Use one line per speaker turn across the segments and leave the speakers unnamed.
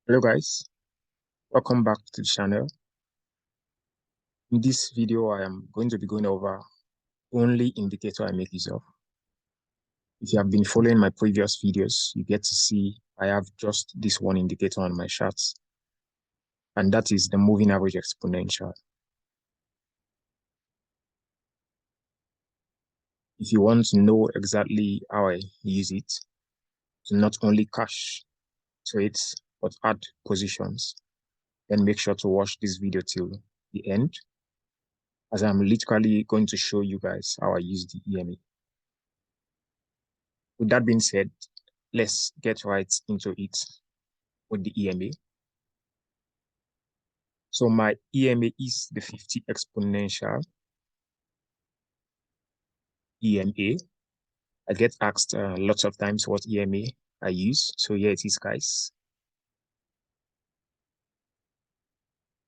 Hello guys, welcome back to the channel. In this video, I am going to be going over only indicator I make use of. If you have been following my previous videos, you get to see I have just this one indicator on my charts, and that is the moving average exponential. If you want to know exactly how I use it to not only cash trades but add positions, then make sure to watch this video till the end, as I'm literally going to show you guys how I use the EMA. With that being said, let's get right into it with the EMA. So my EMA is the 50 exponential EMA. I get asked lots of times what EMA I use. So here it is, guys.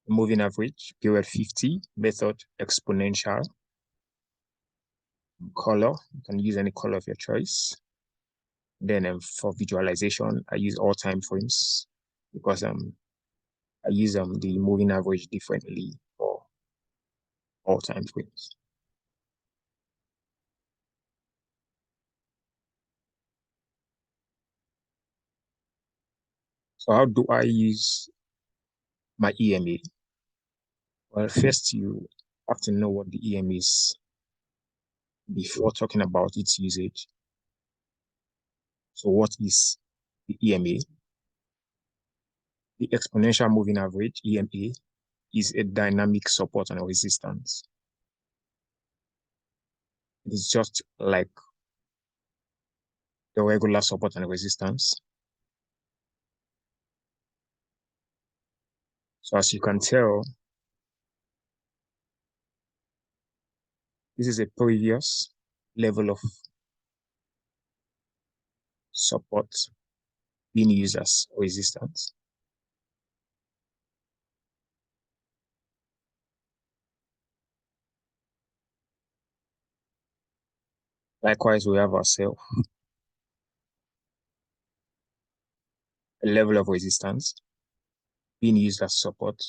Moving average, period 50, method exponential. Color, you can use any color of your choice. Then for visualization, I use all time frames because I use the moving average differently for all time frames. So how do I use my EMA? Well, first you have to know what the EMA is before talking about its usage. So what is the EMA? The exponential moving average, EMA, is a dynamic support and resistance. It is just like the regular support and resistance. So as you can tell, this is a previous level of support being used as resistance. Likewise, we have ourselves a level of resistance being used as support.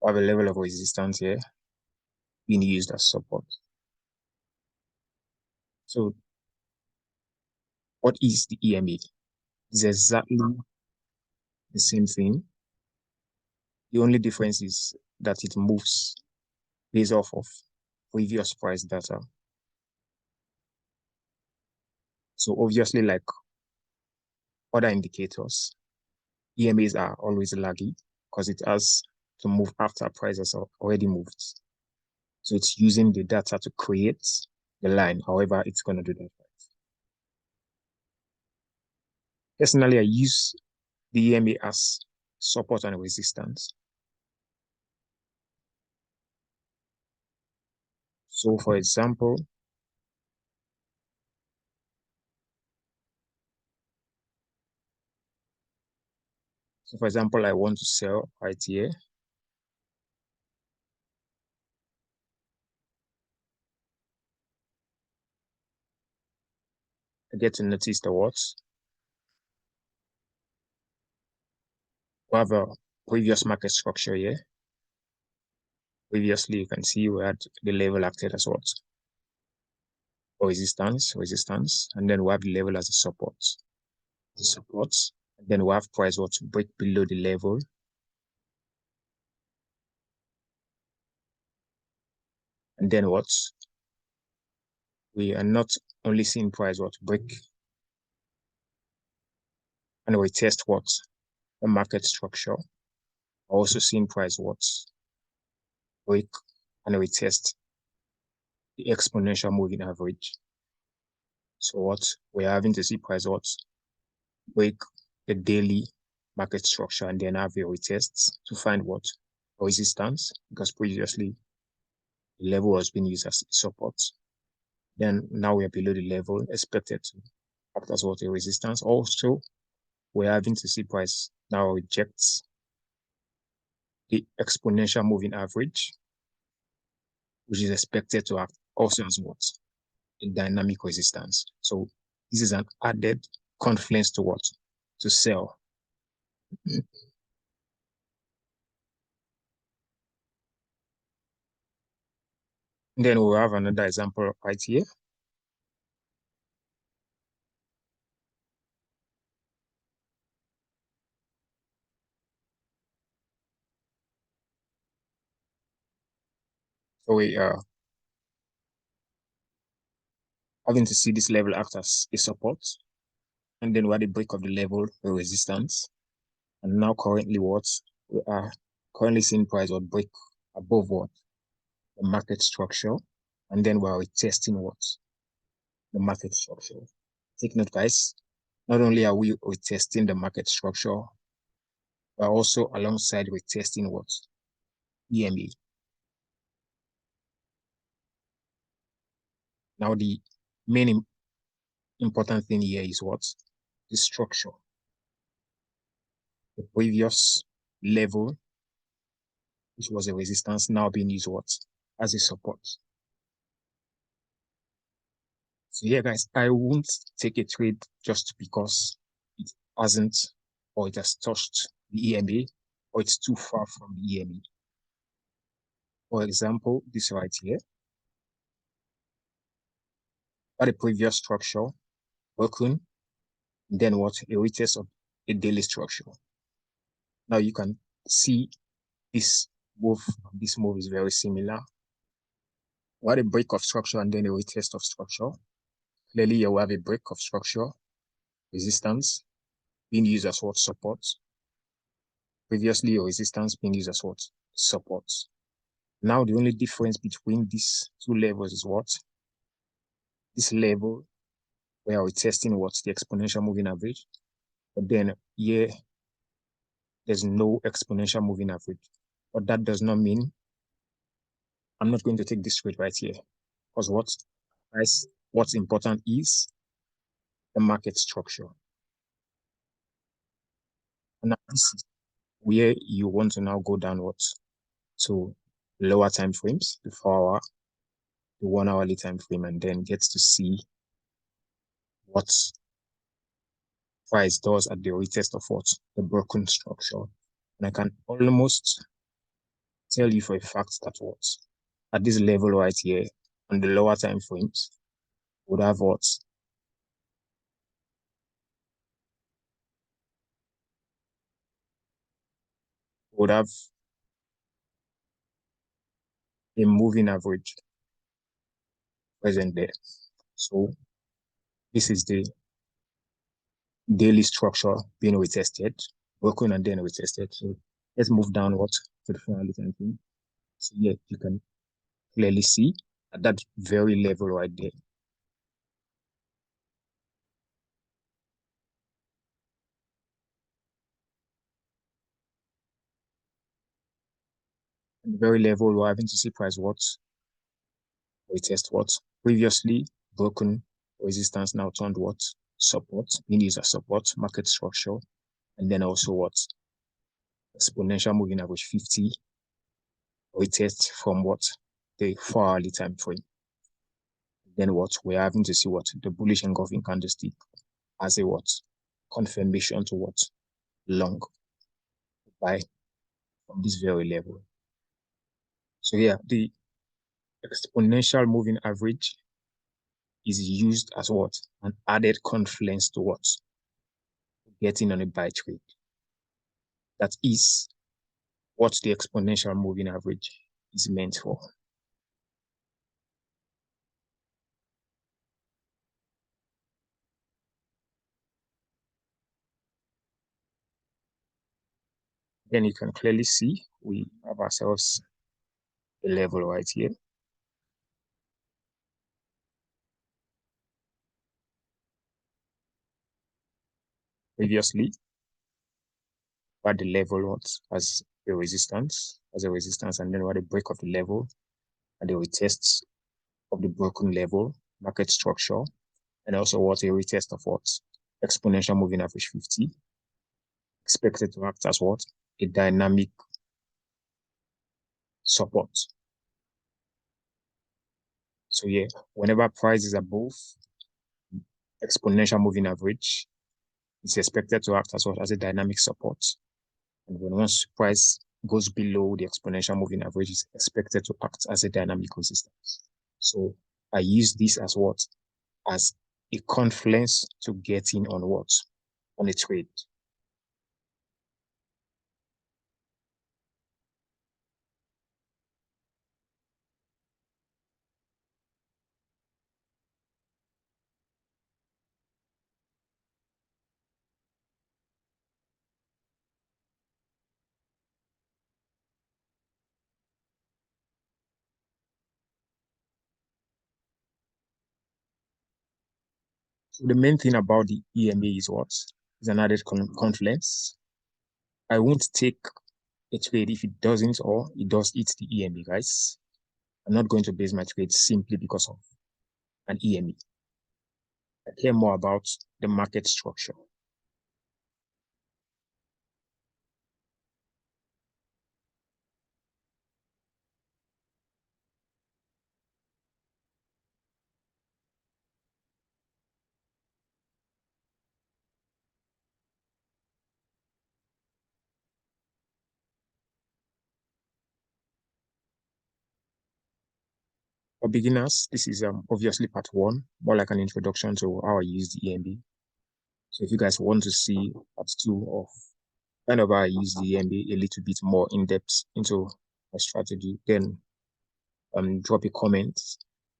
We have a level of resistance here being used as support. So what is the EMA? It's exactly the same thing. The only difference is that it moves based off of previous price data. So obviously, like other indicators, EMAs are always laggy because it has to move after prices are already moved. So it's using the data to create the line, however it's going to do that. Personally, I use the EMA as support and resistance. So for example, I want to sell right here. I get to notice the words. We have a previous market structure here. Previously, you can see we had the level acted as what? Resistance, and then we have the level as a support. And then we have price what to break below the level. And then what? We are not only seeing price what break, and we test what? The market structure. Also seeing price what? Break, and we test the exponential moving average. So what? We're having to see price what? Break the daily market structure and then have a retest to find what? Resistance, because previously the level was being used as support. Then now we are below the level expected to act as what? A resistance. Also, we're having to see price now rejects the exponential moving average, which is expected to act also as what? a dynamic resistance. So this is an added confluence to what? To sell. Then we'll have another example right here. So we are having to see this level act as a support. And then we had the break of the level, the resistance. And now currently what? We are currently seeing price or break above what? The market structure. And then we are retesting what? The market structure. Take note, guys. Not only are we retesting the market structure, but also alongside retesting what? EMA. Now the main important thing here is what? The structure. The previous level, which was a resistance, now being used what? As a support. So yeah, guys, I won't take a trade just because it hasn't or it has touched the EMA or it's too far from the EMA. For example, this right here, at the previous structure, broken, then what? A retest of a daily structure. Now you can see this move. This move is very similar. What a break of structure and then a retest of structure. Clearly, you will have a break of structure, resistance, being used as what? Support. Previously, your resistance being used as what? Support. Now, the only difference between these two levels is what? This level where we're testing what's the exponential moving average. But then here, there's no exponential moving average. But that does not mean I'm not going to take this trade right here. Because what's important is the market structure. And now this is where you want to now go downwards to lower time frames, the 4 hour, the 1 hourly time frame, and then get to see what price does at the retest of what? The broken structure. And I can almost tell you for a fact that what? At this level right here, on the lower time frames, would have what? Would have a moving average present there. So this is the daily structure being retested, broken and then retested. So let's move downwards to the final time frame. So yeah, you can clearly see at that very level right there. At the very level, we're having to see price what? Retest what? Previously broken resistance now turned what? Support, being used as support, market structure, and then also what? Exponential moving average 50 retest from what? The 4 hourly time frame. Then what? We're having to see what? The bullish engulfing candlestick as a what? Confirmation to what? Long buy from this very level. So yeah, the exponential moving average is used as what? An added confluence to what? Getting on a buy trade. That is what the exponential moving average is meant for. Then you can clearly see we have ourselves a level right here. Previously, at the level what as a resistance, and then what a break of the level and the retests of the broken level, market structure, and also what a retest of what exponential moving average 50, expected to act as what a dynamic support. So yeah, whenever price is above exponential moving average, it's expected to act as well as a dynamic support. And when once price goes below the exponential moving average, it's expected to act as a dynamic resistance. So I use this as what? As a confluence to get in on what? On a trade. So the main thing about the EMA is what? Is an added confluence. I won't take a trade if it doesn't or it does hit the EMA, guys. I'm not going to base my trade simply because of an EMA. I care more about the market structure. For beginners, this is obviously part one, more like an introduction to how I use the EMB. So if you guys want to see part two of kind of how I use the EMB a little bit more in depth into my strategy, then drop a comment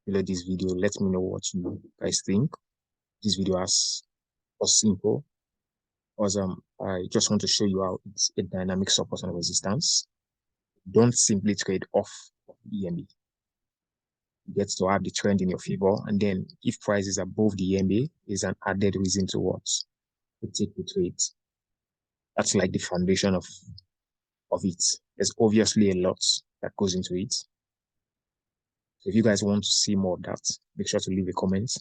below this video. Let me know what you guys think. This video was simple because I just want to show you how it's a dynamic support and resistance. Don't simply trade off EMB. Get to have the trend in your favor, and then if price is above the EMA, is an added reason to what? To take the trade. That's like the foundation of it. There's obviously a lot that goes into it. So if you guys want to see more of that, make sure to leave a comment.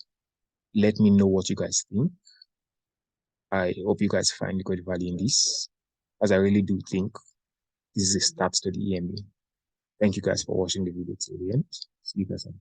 Let me know what you guys think. I hope you guys find great value in this, as I really do think this is a start to the EMA. Thank you guys for watching the video till the end. See you guys on